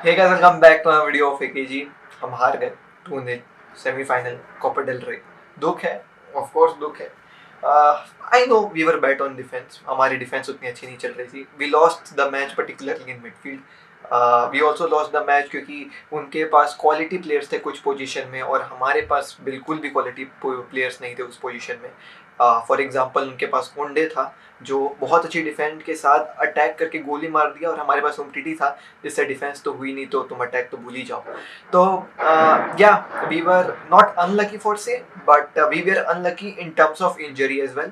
Hey guys, welcome back to another video of AKG. हम हार गए 2-0 सेमीफाइनल कोपा डेल रे। दुख है, ऑफ कोर्स दुख है। I know we were bad on defence, हमारी डिफेंस उतनी अच्छी नहीं चल रही थी। We lost the match particularly in midfield. We also lost the match क्योंकि उनके पास क्वालिटी प्लेयर्स थे कुछ पोजीशन में और हमारे पास बिल्कुल भी क्वालिटी प्लेयर्स नहीं थे उस पोजीशन में। फॉर एग्जांपल उनके पास कोंडे था जो बहुत अच्छी डिफेंस के साथ अटैक करके गोली मार दिया, और हमारे पास उमटीटी था जिससे डिफेंस तो हुई नहीं, तो तुम अटैक तो भूल ही जाओ। तो या we were not unlucky per se, but we were unlucky in terms of injury as well.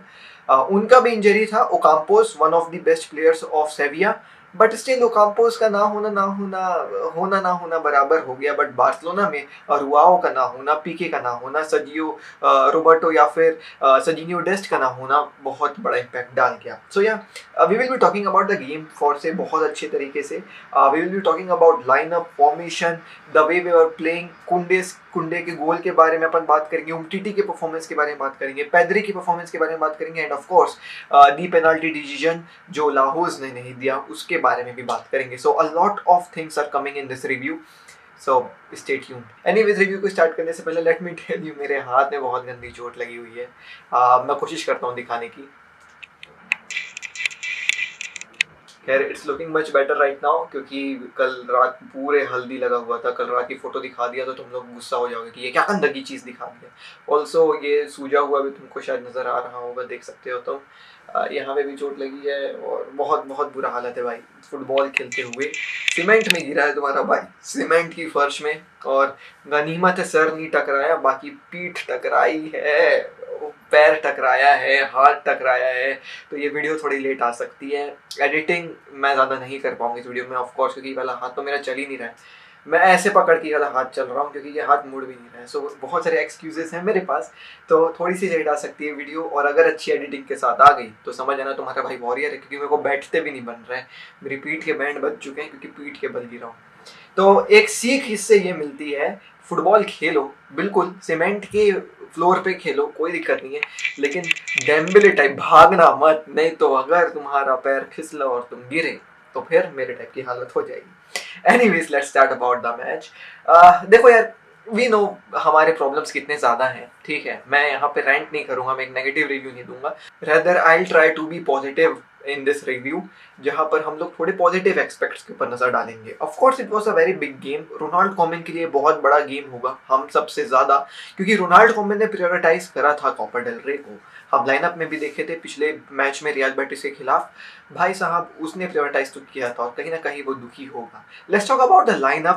उनका भी इंजरी था, Ocampos one of the best players of Sevilla, but still Ocampos का ना होना बराबर हो गया। बट बार्सिलोना में रुआओ का ना होना, पीके का ना होना, सजियो रोबर्टो या फिर सजिनियो डेस्ट का ना होना बहुत बड़ा इम्पैक्ट डाल गया। So yeah we will be talking about the game for से बहुत अच्छे तरीके से। We will be talking about lineup, formation, the way we are playing, Kounde के गोल के बारे में अपन बात करेंगे, उमटीटी के परफॉर्मेंस के बारे में बात करेंगे, पेद्री की परफॉर्मेंस के बारे में बात करेंगे, end of course the penalty decision जो लाहोस ने नहीं दिया उसके बारे में भी बात करेंगे। So a lot of things are coming in this review, so stay tuned. Anyways, review को स्टार्ट करने से पहले लेट मी टेल यू, मेरे हाथ में बहुत गंदी चोट लगी हुई है। मैं कोशिश करता हूँ दिखाने की। खैर, it's looking much better right now, क्योंकि कल रात पूरे हल्दी लगा हुआ था। कल रात की फोटो दिखा दिया तो तुम लोग गुस्सा हो जाओगे कि ये क्या गंदगी चीज़ दिखा दिया। ऑल्सो ये सूजा हुआ भी तुमको शायद नज़र आ रहा होगा, देख सकते हो तुम। यहाँ पे भी चोट लगी है और बहुत बहुत बुरा हालत है भाई। फुटबॉल खेलते हुए सीमेंट में गिरा है तुम्हारा भाई, सीमेंट की फर्श में, और गनीमत है सर नहीं टकराया, बाकी पीठ टकराई है, पैर टकराया है, हाथ टकराया है। तो ये वीडियो थोड़ी लेट आ सकती है। एडिटिंग मैं ज़्यादा नहीं कर पाऊंगी इस वीडियो में ऑफ कोर्स, क्योंकि वाला हाथ तो मेरा चल ही नहीं रहा है। मैं ऐसे पकड़ के वाला हाथ चल रहा हूँ क्योंकि ये हाथ मुड़ भी नहीं रहा है। सो बहुत सारे एक्सक्यूजेस हैं मेरे पास, तो थोड़ी सी लेट आ सकती है वीडियो। और अगर अच्छी एडिटिंग के साथ आ गई तो समझ आना तुम्हारा भाई वॉरियर है, क्योंकि मेरे को बैठते भी नहीं बन रहे हैं। मेरी पीठ के बैंड बज चुके हैं क्योंकि पीठ के बल गिरा हूँ। तो एक सीख इससे ये मिलती है, फुटबॉल खेलो बिल्कुल सीमेंट के फ्लोर पे खेलो, कोई दिक्कत नहीं है, लेकिन डेम्बेले टाइप भागना मत, नहीं तो अगर तुम्हारा पैर फिसला और तुम गिरे तो फिर मेरे टाइप की हालत हो जाएगी। Anyways, let's start about the match. देखो यार, वी नो हमारे प्रॉब्लम्स कितने ज़्यादा हैं, ठीक है। मैं यहाँ पे रेंट नहीं करूँगा, मैं एक नेगेटिव रिव्यू नहीं दूंगा। Rather I try to be positive in this review, जहाँ पर हम लोग थोड़े पॉजिटिव एस्पेक्ट्स के ऊपर नजर डालेंगे। Of course it was a very big game, Ronald Koeman के लिए बहुत बड़ा गेम होगा हम सबसे ज़्यादा, क्योंकि रोनाल्ड कोमन ने प्रायोरिटाइज करा था कोपा डेल रे को। हम लाइनअप में भी देखे थे पिछले मैच में रियल बेटिस के खिलाफ, भाई साहब उसने प्रायोरिटाइज तो किया था और कहीं ना कहीं वो दुखी होगा। Let's talk about the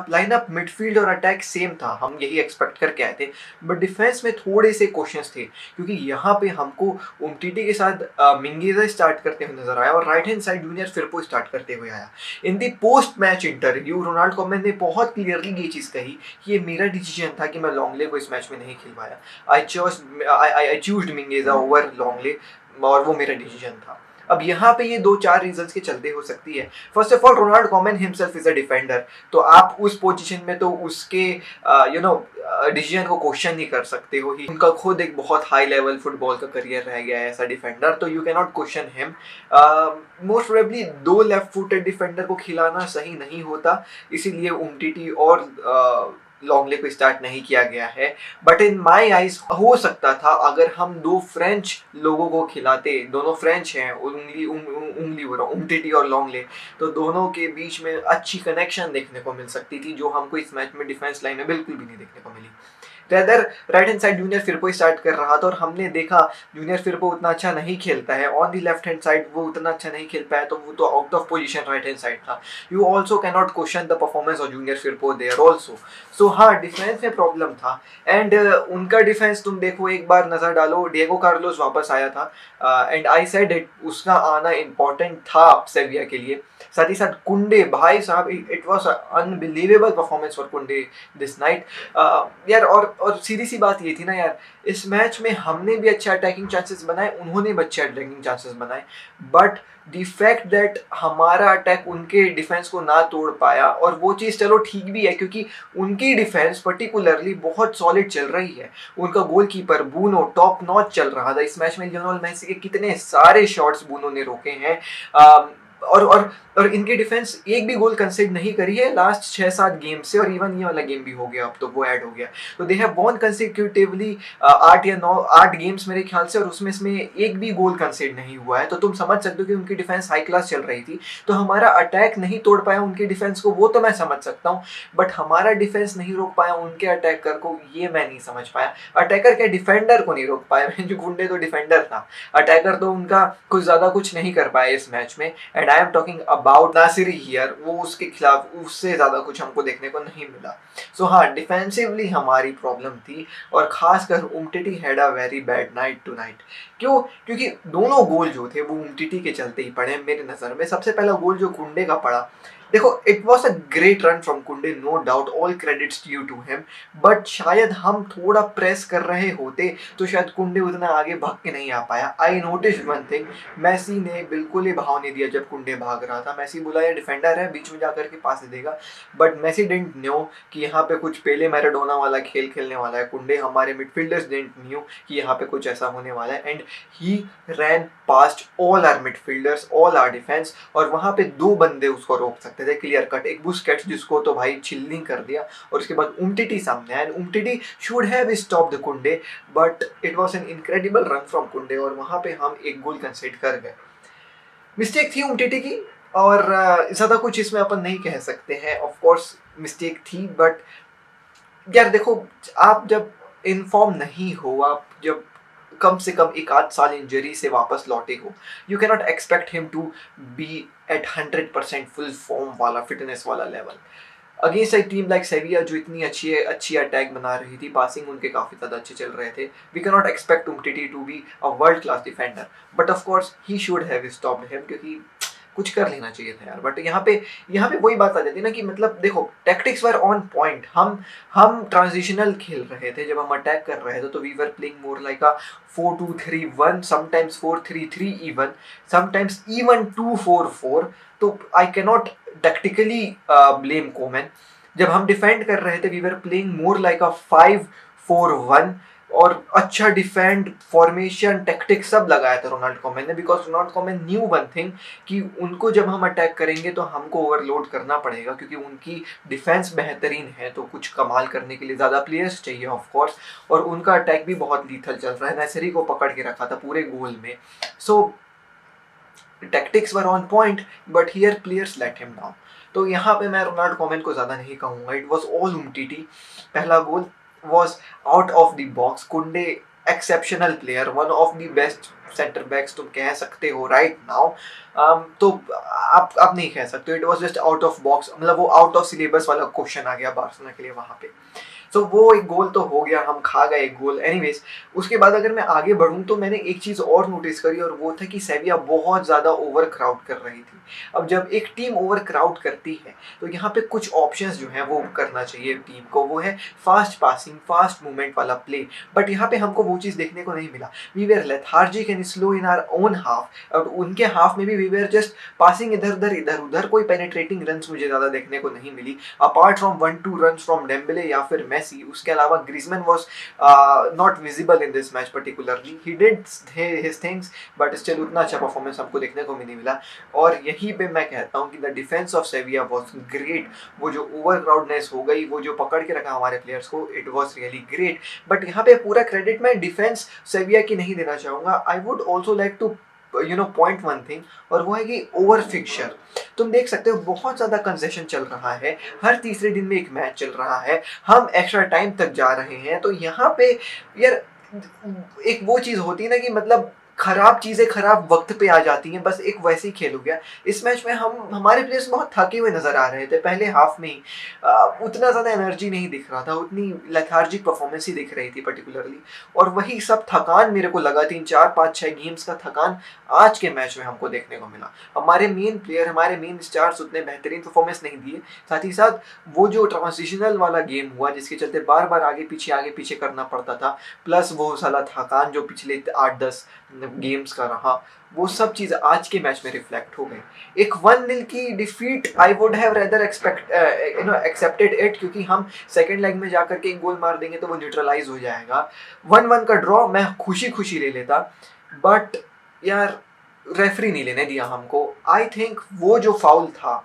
lineup, midfield और अटैक सेम था, हम यही एक्सपेक्ट करके आए थे। बट डिफेंस में थोड़े से क्वेश्चंस थे, क्योंकि यहाँ पे हमको उमटीटी के साथ मिंगेजा स्टार्ट करते हुए नजर आया और right hand side junior Firpo start करते हुए आया। In the post match interview Ronald Koeman ने बहुत क्लियरली ये चीज़ कही कि ये मेरा डिसीजन था कि मैं लॉन्गले को इस मैच में नहीं खिलवाया। आई चूज्ड मिंगेजा ओवर लॉन्गले, और वो मेरा डिसीजन था। अब यहाँ पे ये 2-4 रीजंस के चलते हो सकती है। First of all, Ronald Koeman himself is a defender, तो आप उस पोजीशन में तो उसके डिसीजन को क्वेश्चन नहीं कर सकते हो। उनका खुद एक बहुत हाई लेवल फुटबॉल का करियर रह गया है एज अ डिफेंडर, तो you can not question him. Most probably 2 left footed defender को खिलाना सही नहीं होता, इसीलिए उमटीटी और लॉन्गले को स्टार्ट नहीं किया गया है। बट इन माई आइज हो सकता था अगर हम 2 फ्रेंच लोगों को खिलाते, दोनों फ्रेंच हैं, उंगली हो रहा उमटीटी और लॉन्गले, तो दोनों के बीच में अच्छी कनेक्शन देखने को मिल सकती थी, जो हमको इस मैच में डिफेंस लाइन में बिल्कुल भी नहीं देखने को मिली। Rather right hand side junior Firpo start कर रहा था और हमने देखा जूनियर फिरपो उतना अच्छा नहीं खेलता है। On the left hand side वो उतना अच्छा नहीं खेल पाया, तो वो तो out of position right hand side था। You also can not question the performance of junior Firpo there also. So हाँ, डिफेंस में प्रॉब्लम था। एंड उनका डिफेंस तुम देखो, एक बार नजर डालो, डिएगो कार्लोस वापस आया था, एंड आई सेड इट, उसका आना इंपॉर्टेंट था सेविया के लिए। साथ ही साथ कुंडे, भाई साहब, it was unbelievable performance for कुंडे दिस नाइट यार। और सीधी सी बात ये थी ना यार, इस मैच में हमने भी अच्छे अटैकिंग चांसेस बनाए, उन्होंने भी अच्छे अटैकिंग चांसेस बनाए, बट द फैक्ट दैट हमारा अटैक उनके डिफेंस को ना तोड़ पाया, और वो चीज़ चलो ठीक भी है क्योंकि उनकी डिफेंस पर्टिकुलरली बहुत सॉलिड चल रही है। उनका गोलकीपर बूनो टॉप नॉच चल रहा था इस मैच में। लियोनेल मेसी के कितने सारे शॉट्स बूनो ने रोके हैं। और इनकी डिफेंस एक भी गोल कंसीड नहीं करी है लास्ट 6-7 गेम से, और इवन ये वाला गेम भी हो गया, अब तो वो ऐड हो गया। तो they have von consecutively 8 games मेरे ख्याल से, और उसमें इसमें एक भी गोल कंसीड नहीं हुआ है। तो तुम समझ सकते हो कि उनकी डिफेंस हाई क्लास चल रही थी। तो हमारा अटैक नहीं तोड़ पाया उनकी डिफेंस को, वो तो मैं समझ सकता हूँ, बट हमारा डिफेंस नहीं रोक पाया उनके अटैकर को, ये मैं नहीं समझ पाया। अटैकर क्या, डिफेंडर को नहीं रोक पाया। जो गुंडे तो डिफेंडर था, अटैकर तो उनका कुछ ज्यादा कुछ नहीं कर पाया इस मैच में। And I am talking about Nasir here, वो उसके खिलाफ उससे ज्यादा कुछ हमको देखने को नहीं मिला। सो हाँ, डिफेंसिवली हमारी प्रॉब्लम थी, और खासकर Umtiti had a very bad night tonight. क्यों? क्योंकि दोनों गोल जो थे वो उमटीटी के चलते ही पड़े मेरे नज़र में। सबसे पहला गोल जो कुंडे का पड़ा, देखो it was a great run from Kounde, no doubt, all credits due to him, but शायद हम थोड़ा प्रेस कर रहे होते तो शायद कुंडे उतना आगे भाग के नहीं आ पाया। I notice one thing, Messi ने बिल्कुल ही भाव नहीं दिया जब कुंडे भाग रहा था। मैसी बोला ये डिफेंडर है, बीच में जाकर के पास दे देगा, बट मैसी डिडंट न्यो कि यहाँ पे कुछ पेले मैराडोना वाला खेल खेलने वाला है कुंडे। हमारे मिडफील्डर्स डिडंट न्यो कि यहाँ पे कुछ ऐसा होने वाला है, and he ran past all our midfielders, all our defence, और वहाँ पे 2 बंदे उसको रोक सकते थे क्लियर कट। एक बुस्केट्स जिसको तो भाई चिल्लिंग कर दिया, और उसके बाद उमटीटी सामने आया। Umtiti should have stopped the कुंडे, but it was an incredible run from कुंडे, और वहाँ पे हम एक गोल कंसीड कर गए। मिस्टेक थी उमटीटी की, और ज़्यादा कुछ इसमें अपन नहीं कह सकते हैं। ऑफ कोर्स मिस्टेक थी, बट यार देखो, आप जब इनफॉर्म नहीं हो, आप जब कम से कम 1 आध साल इंजरी से वापस लौटे हो, you cannot expect him to be at 100% full form वाला, फिटनेस वाला लेवल। अगेंस्ट एक टीम लाइक सेविया जो इतनी अच्छी अटैक बना रही थी, पासिंग उनके काफ़ी ज़्यादा अच्छे चल रहे थे, we can not expect Umtiti to be a world class defender, but of course he should have stopped him, क्योंकि कुछ कर लेना चाहिए था यार। बट यहाँ पे वही बात आ जाती है ना कि मतलब देखो, टैक्टिक्स वर ऑन पॉइंट। हम ट्रांजिशनल खेल रहे थे जब हम अटैक कर रहे थे, तो we were playing more like a 4-2-3-1, sometimes 4-3-3 even, sometimes even 2-4-4। तो I cannot tactically blame Koeman. जब हम डिफेंड कर रहे थे, we were playing more like a 5-4-1, और अच्छा डिफेंड, फॉर्मेशन, टैक्टिक सब लगाया था रोनाल्ड कोमैन ने, because Ronald Koeman knew one thing कि उनको जब हम अटैक करेंगे तो हमको ओवरलोड करना पड़ेगा, क्योंकि उनकी डिफेंस बेहतरीन है, तो कुछ कमाल करने के लिए ज़्यादा प्लेयर्स चाहिए ऑफ कोर्स, और उनका अटैक भी बहुत लीथल चल रहा है। नैसरी को पकड़ के रखा था पूरे गोल में। So tactics were on point, but here players let him down. तो यहाँ पे मैं रोनाल्ड कोमैन को ज़्यादा नहीं कहूँगा, इट वॉज ऑल उमटीटी। पहला goal was out of the box. Kounde exceptional player, one of the best centre backs तुम कह सकते हो राइट नाउ। तो आप नहीं कह सकते, it was just out of box, मतलब वो आउट ऑफ सिलेबस वाला क्वेश्चन आ गया बार्सिलोना के लिए वहाँ पे। तो वो एक गोल तो हो गया, हम खा गए एक गोल। एनीवेज, उसके बाद अगर मैं आगे बढ़ूँ तो मैंने एक चीज़ और नोटिस करी, और वो था कि सेविया बहुत ज़्यादा ओवर क्राउड कर रही थी। अब जब एक टीम ओवर क्राउड करती है तो यहाँ पे कुछ ऑप्शंस जो हैं वो करना चाहिए टीम को, वो है फास्ट पासिंग, फास्ट मूवमेंट वाला प्ले, बट यहाँ पे हमको वो चीज़ देखने को नहीं मिला। We were lethargic and slow in our own half, और उनके हाफ में भी वी वेर जस्ट पासिंग इधर उधर, कोई पेनिट्रेटिंग रन्स मुझे ज़्यादा देखने को नहीं मिली, apart from 1-2 runs from Dembele या फिर मेसी। उसके अलावा Griezmann was not visible in this match particularly, he did his things, but still उतना अच्छा परफॉर्मेंस हमको देखने को भी नहीं मिला। और यहीं पे मैं कहता हूँ कि the defence of सेविया was great. वो जो ओवर क्राउडनेस हो गई, वो जो पकड़ के रखा हमारे प्लेयर्स को, it was really great. But यहाँ पे पूरा क्रेडिट मैं डिफेंस सेविया की नहीं देना चाहूँगा। I would also like two point one thing, और वो है कि ओवर फिक्चर। तुम देख सकते हो बहुत ज़्यादा कंसेशन चल रहा है, हर तीसरे दिन में एक मैच चल रहा है, हम एक्स्ट्रा टाइम तक जा रहे हैं। तो यहाँ पे यार एक वो चीज़ होती है ना कि मतलब खराब चीज़ें खराब वक्त पे आ जाती हैं, बस एक वैसे ही खेल हो गया। इस मैच में हमारे प्लेयर्स बहुत थके हुए नज़र आ रहे थे पहले हाफ में ही, उतना ज़्यादा एनर्जी नहीं दिख रहा था, उतनी लेथार्जिक परफॉर्मेंस ही दिख रही थी पर्टिकुलरली। और वही सब थकान मेरे को लगा 3-4-5-6 गेम्स का थकान आज के मैच में हमको देखने को मिला। हमारे मेन प्लेयर, हमारे मेन स्टार्स उतने बेहतरीन परफॉर्मेंस नहीं दिए। साथ ही साथ वो जो ट्रांजिशनल वाला गेम हुआ जिसके चलते बार बार आगे पीछे करना पड़ता था, प्लस वो साला थकान जो पिछले 8-10 गेम्स का रहा, वो सब चीज़ आज के मैच में रिफ्लेक्ट हो गई। एक 1-0 की defeat I would have rather accepted it, क्योंकि हम सेकेंड लेग में जाकर के एक गोल मार देंगे तो वो न्यूट्रलाइज हो जाएगा। 1-1 का ड्रॉ मैं खुशी ले लेता, बट यार रेफरी नहीं लेने दिया हमको। आई थिंक वो जो फाउल था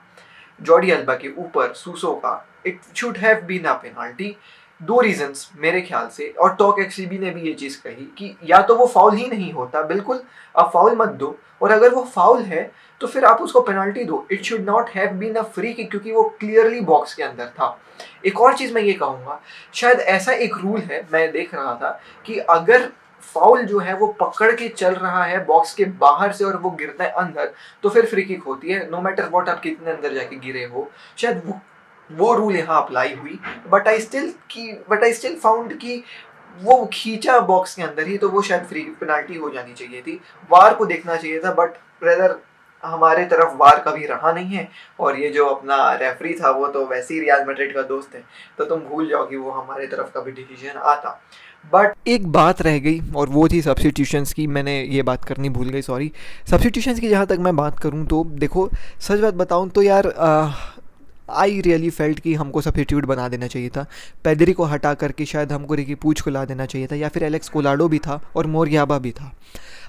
जॉर्डी अल्बा के ऊपर सूसो का, it should have been a penalty. दो रीजंस मेरे ख्याल से, और टॉक एक्सीबी ने भी ये चीज़ कही कि या तो वो फाउल ही नहीं होता, बिल्कुल आप फाउल मत दो, और अगर वो फाउल है तो फिर आप उसको पेनाल्टी दो। It should not have been a free kick, क्योंकि वो क्लियरली बॉक्स के अंदर था। एक और चीज़ मैं ये कहूँगा, शायद ऐसा एक रूल है, मैं देख रहा था कि अगर फाउल जो है वो पकड़ के चल रहा है बॉक्स के बाहर से और वो गिरता है अंदर, तो फिर फ्री किक होती है, नो मैटर व्हाट आप कितने अंदर जाके गिरे हो। शायद वो रूल यहाँ अप्लाई हुई, बट आई स्टिल फाउंड कि वो खींचा बॉक्स के अंदर ही, तो वो शायद फ्री पेनाल्टी हो जानी चाहिए थी। वार को देखना चाहिए था, बट रेदर हमारे तरफ वार कभी रहा नहीं है, और ये जो अपना रेफरी था वो तो वैसे ही रियल मैड्रिड का दोस्त है, तो तुम भूल जाओ कि वो हमारे तरफ कभी डिसीजन आता। बट एक बात रह गई, और वो थी सब्स्टिट्यूशंस की। मैंने ये बात करनी भूल गई, सॉरी। सब्स्टिट्यूशंस की जहाँ तक मैं बात करूँ तो देखो, सच बात बताऊँ तो यार, आई रियली फेल्ट कि हमको सब्स्टिट्यूट बना देना चाहिए था। पेदरी को हटा करके शायद हमको रिकी पूछ को ला देना चाहिए था, या फिर एलेक्स कोलाडो भी था और मोरियाबा भी था।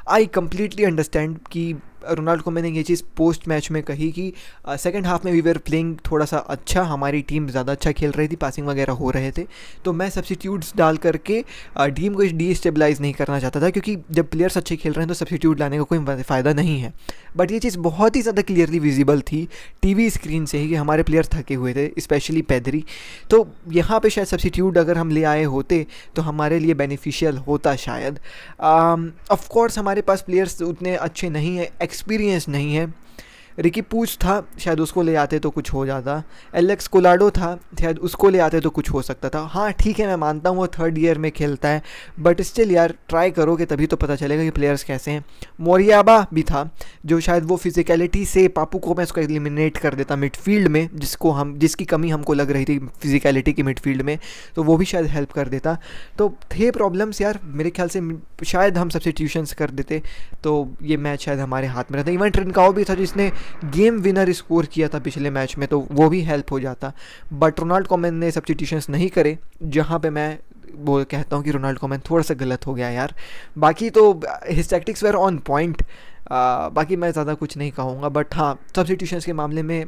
आई कम्प्लीटली अंडरस्टैंड कि रोनाल्डो को मैंने ये चीज़ पोस्ट मैच में कही कि सेकंड हाफ में वी वर प्लेइंग थोड़ा सा अच्छा, हमारी टीम ज़्यादा अच्छा खेल रही थी, पासिंग वगैरह हो रहे थे, तो मैं सब्स्टिट्यूट्स डाल करके टीम को डीस्टेबलाइज़ नहीं करना चाहता था, क्योंकि जब प्लेयर्स अच्छे खेल रहे हैं तो सब्स्टिट्यूट लाने का कोई फ़ायदा नहीं है। बट ये चीज़ बहुत ही ज़्यादा क्लियरली विजिबल थी टीवी स्क्रीन से ही कि हमारे प्लेयर्स थके हुए थे, स्पेशली पेदरी। तो यहाँ पे शायद सब्स्टिट्यूट अगर हम ले आए होते तो हमारे लिए बेनिफिशियल होता शायद। ऑफ कोर्स हमारे पास प्लेयर्स उतने अच्छे नहीं हैं, एक्सपीरियंस नहीं है। रिकी पूछ था, शायद उसको ले आते तो कुछ हो जाता। एलेक्स कोलाडो था, शायद उसको ले आते तो कुछ हो सकता था। हाँ ठीक है, मैं मानता हूँ वो थर्ड ईयर में खेलता है, बट स्टिल यार ट्राई करोगे तभी तो पता चलेगा कि प्लेयर्स कैसे हैं। मोरियाबा भी था, जो शायद वो फिजिकलिटी से पापू को मैं उसको एलिमिनेट कर देता मिडफील्ड में, जिसकी कमी हमको लग रही थी फिजिकलिटी की मिडफील्ड में, तो वो भी शायद हेल्प कर देता। तो थे प्रॉब्लम्स यार, मेरे ख्याल से शायद हम सब्स्टिट्यूशंस कर देते तो ये मैच शायद हमारे हाथ में रहता। इवन ट्रिनकाओ भी था जिसने गेम विनर स्कोर किया था पिछले मैच में, तो वो भी हेल्प हो जाता। बट रोनाल्ड कोमन ने सब्स्टिट्यूशंस नहीं करे, जहाँ पे मैं वो कहता हूँ कि रोनाल्ड कोमन थोड़ा सा गलत हो गया यार। बाकी तो his tactics were on point, बाकी मैं ज़्यादा कुछ नहीं कहूँगा। बट हाँ, सब्स्टिट्यूशंस के मामले में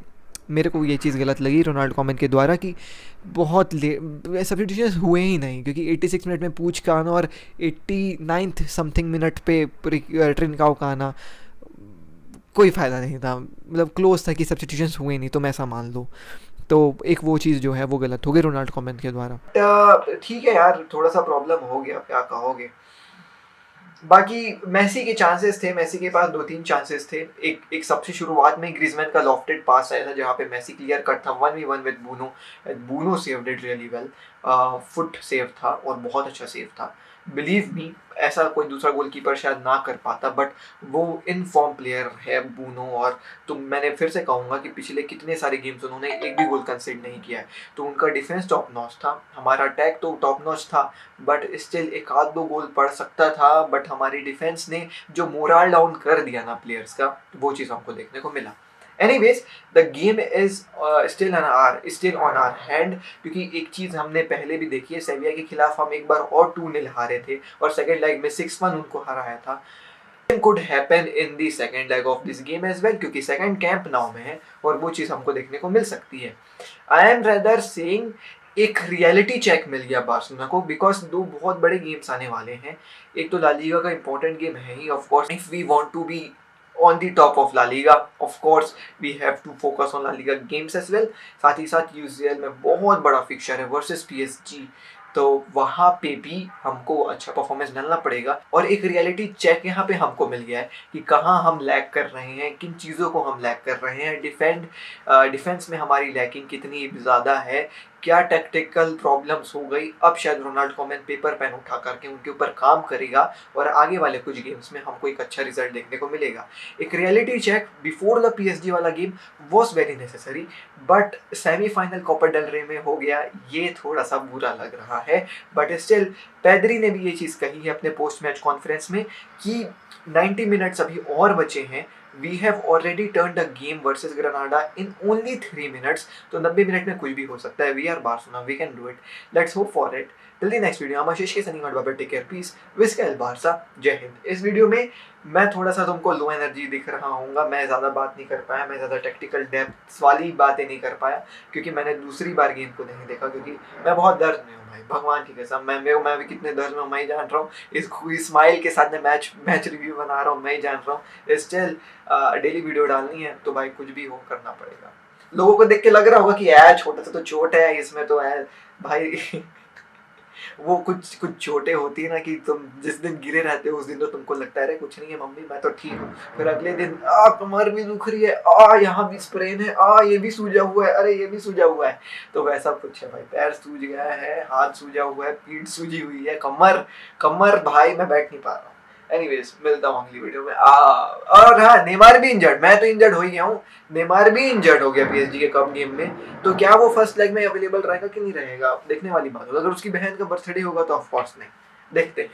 मेरे को ये चीज़ गलत लगी रोनाल्ड कोमन के द्वारा कि बहुत सब्स्टिट्यूशंस हुए ही नहीं, क्योंकि 86 मिनट में पूछ का आना और 89 समथिंग मिनट पे ट्रिनकाओ का आना कोई फ़ायदा नहीं था। मतलब क्लोज था कि सब्स्टिट्यूशंस हुए नहीं, तो मैं ऐसा मान लो। तो एक वो चीज़ जो है वो गलत हो गई रोनाल्ड कोमन के द्वारा। ठीक है यार, थोड़ा सा प्रॉब्लम हो गया, क्या कहोगे। बाकी मेसी के चांसेस थे, मेसी के पास 2-3 चांसेस थे। एक सबसे शुरुआत में ग्रीजमैन का लॉफ्टेड पास आया था, जहाँ पे मेसी क्लियर कट था 1v1 with Bono. Bono saved it really well, foot save था और बहुत अच्छा सेव था। बिलीव मी, ऐसा कोई दूसरा गोलकीपर शायद ना कर पाता, बट वो इन फॉर्म प्लेयर है बूनो। और तो मैंने फिर से कहूँगा कि पिछले कितने सारे गेम्स उन्होंने एक भी गोल कंसीड नहीं किया है, तो उनका डिफेंस टॉप नॉच था, हमारा अटैक तो टॉप नॉच था, बट स्टिल एक आध दो गोल पड़ सकता था। बट हमारी डिफेंस ने जो मोरल डाउन कर दिया ना प्लेयर्स का, वो चीज़ हमको देखने को मिला। Anyways, the game is still on our hand, क्योंकि एक चीज़ हमने पहले भी देखी है, सेविया के खिलाफ हम एक बार और 2-0 हारे थे और सेकेंड लेग में 6-1 उनको हराया था। could happen in the second leg of this game as well, क्योंकि सेकेंड कैंप नाउ में है और वो चीज़ हमको देखने को मिल सकती है। आई एम रेदर सेइंग एक रियलिटी चेक मिल गया बार्सिलोना को, बिकॉज दो बहुत बड़े गेम्स आने वाले हैं। एक तो ला लीगा का इंपॉर्टेंट गेम है ही, of course if we want to be on the top of La Liga, of course we have to focus on La Liga games as well। साथ ही साथ UCL में बहुत बड़ा फिक्चर है versus PSG, तो वहाँ पे भी हमको अच्छा परफॉर्मेंस डालना पड़ेगा। और एक रियलिटी चेक यहाँ पे हमको मिल गया है कि कहाँ हम लैग कर रहे हैं, किन चीज़ों को हम लैग कर रहे हैं, डिफेंस में हमारी लैकिंग कितनी ज़्यादा है, क्या टैक्टिकल प्रॉब्लम्स हो गई। अब शायद रोनाल्ड कोमन पेपर पेन उठा करके उनके ऊपर काम करेगा और आगे वाले कुछ गेम्स में हमको एक अच्छा रिजल्ट देखने को मिलेगा। एक reality check before the PSG वाला game was very necessary, but semifinal Copa del Rey में हो गया, ये थोड़ा सा बुरा लग रहा है। बट स्टिल पेदरी ने भी ये चीज़ कही है अपने पोस्ट मैच कॉन्फ्रेंस में कि 90 मिनट्स अभी और बचे हैं, we have already turned a game versus Granada in only 3 minutes. तो 90 मिनट में कुछ भी हो सकता है। We are Barcelona, we can do it, let's hope for it. Till the next video, Ashish के Sunny Baba, take care, peace, visca Barca, Jai Hind. इस video में मैं थोड़ा सा तुमको लो एनर्जी दिख रहा हूँ, मैं ज़्यादा बात नहीं कर पाया, मैं ज़्यादा टेक्निकल डेप्थ वाली बातें नहीं कर पाया, क्योंकि मैंने दूसरी बार गेम को नहीं देखा, क्योंकि मैं बहुत दर्द में हूँ भाई, भगवान की कसम। मैं भी कितने दर्द में हूँ मैं ही जान रहा हूँ। इस स्माइल के साथ मैं मैच रिव्यू बना रहा हूँ, मैं ही जान रहा हूँ। स्टिल डेली वीडियो डालनी है तो भाई कुछ भी हो करना पड़ेगा। लोगों को देख के लग रहा होगा कि यार छोटा सा तो चोट है इसमें, तो है भाई वो कुछ कुछ चोटें होती है ना कि तुम जिस दिन गिरे रहते हो उस दिन तो तुमको लगता है अरे कुछ नहीं है मम्मी, मैं तो ठीक हूँ। फिर अगले दिन कमर भी दुख रही है, यहाँ भी स्प्रेन है, ये भी सूजा हुआ है, अरे ये भी सूजा हुआ है। तो वैसा कुछ है भाई, पैर सूज गया है, हाथ सूजा हुआ है, पीठ सूजी हुई है, कमर कमर भाई मैं बैठ नहीं पा रहा हूँ। एनीवेज मिलता हूँ अगली वीडियो में। और हाँ, नेमार भी इंजर्ड, मैं तो इंजर्ड हो ही गया हूँ, नेमार भी इंजर्ड हो गया पीएसजी के कप गेम में। तो क्या वो फर्स्ट लेग में अवेलेबल रहेगा कि नहीं रहेगा, देखने वाली बात होगी। अगर उसकी बहन का बर्थडे होगा तो ऑफ कोर्स नहीं, देखते हैं।